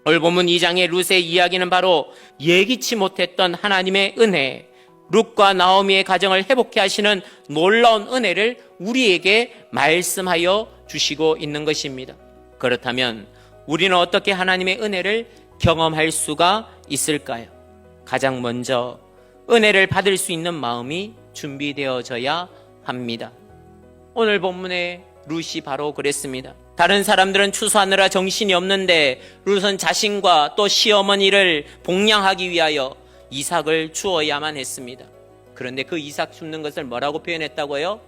오늘 본문 2장의 룻의 이야기는 바로 예기치 못했던 하나님의 은혜, 룻과 나오미의 가정을 회복케 하시는 놀라운 은혜를 우리에게 말씀하여 주시고 있는 것입니다. 그렇다면 우리는 어떻게 하나님의 은혜를 경험할 수가 있을까요? 가장 먼저 은혜를 받을 수 있는 마음이 준비되어져야 합니다. 오늘 본문의 룻이 바로 그랬습니다. 다른 사람들은 추수하느라 정신이 없는데 룻은 자신과 또 시어머니를 복양하기 위하여 이삭을 주어야만 했습니다. 그런데 그 이삭 줍는 것을 뭐라고 표현했다고요?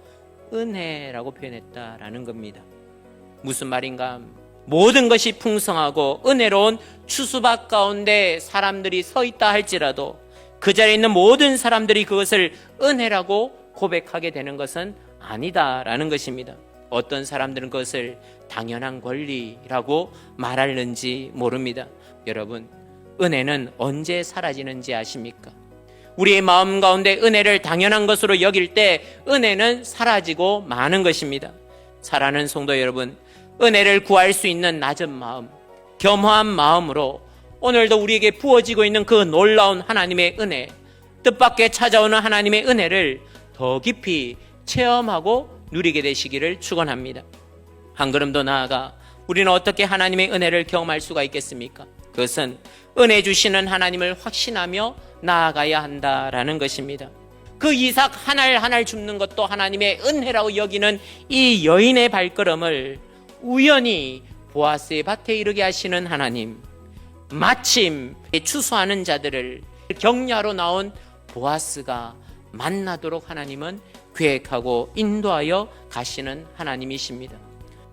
은혜라고 표현했다라는 겁니다. 무슨 말인가? 모든 것이 풍성하고 은혜로운 추수밭 가운데 사람들이 서 있다 할지라도 그 자리에 있는 모든 사람들이 그것을 은혜라고 고백하게 되는 것은 아니다라는 것입니다. 어떤 사람들은 그것을 당연한 권리라고 말하는지 모릅니다. 여러분, 은혜는 언제 사라지는지 아십니까? 우리의 마음 가운데 은혜를 당연한 것으로 여길 때 은혜는 사라지고 마는 것입니다. 사랑하는 성도 여러분, 은혜를 구할 수 있는 낮은 마음, 겸허한 마음으로 오늘도 우리에게 부어지고 있는 그 놀라운 하나님의 은혜, 뜻밖의 찾아오는 하나님의 은혜를 더 깊이 체험하고 누리게 되시기를 축원합니다. 한 걸음 더 나아가 우리는 어떻게 하나님의 은혜를 경험할 수가 있겠습니까? 그것은 은혜 주시는 하나님을 확신하며 나아가야 한다라는 것입니다. 그 이삭 한 알 한 알 줍는 것도 하나님의 은혜라고 여기는 이 여인의 발걸음을 우연히 보아스의 밭에 이르게 하시는 하나님, 마침 추수하는 자들을 격려하러 나온 보아스가 만나도록 하나님은 계획하고 인도하여 가시는 하나님이십니다.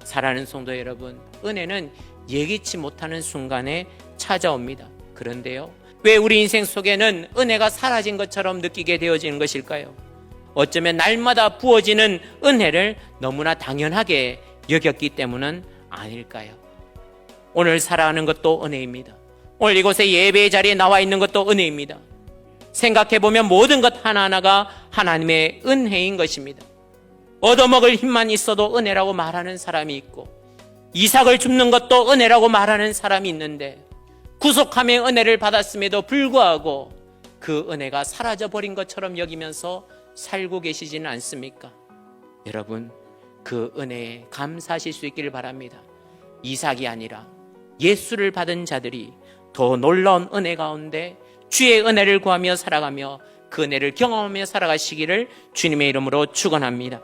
사랑하는 성도 여러분, 은혜는 예기치 못하는 순간에 찾아옵니다. 그런데요, 왜 우리 인생 속에는 은혜가 사라진 것처럼 느끼게 되어지는 것일까요? 어쩌면 날마다 부어지는 은혜를 너무나 당연하게 여겼기 때문은 아닐까요? 오늘 살아가는 것도 은혜입니다. 오늘 이곳에 예배의 자리에 나와 있는 것도 은혜입니다. 생각해보면 모든 것 하나하나가 하나님의 은혜인 것입니다. 얻어먹을 힘만 있어도 은혜라고 말하는 사람이 있고, 이삭을 줍는 것도 은혜라고 말하는 사람이 있는데, 구속함의 은혜를 받았음에도 불구하고 그 은혜가 사라져버린 것처럼 여기면서 살고 계시지는 않습니까? 여러분, 그 은혜에 감사하실 수 있기를 바랍니다. 이삭이 아니라 예수를 받은 자들이 더 놀라운 은혜 가운데 주의 은혜를 구하며 살아가며 그 은혜를 경험하며 살아가시기를 주님의 이름으로 축원합니다.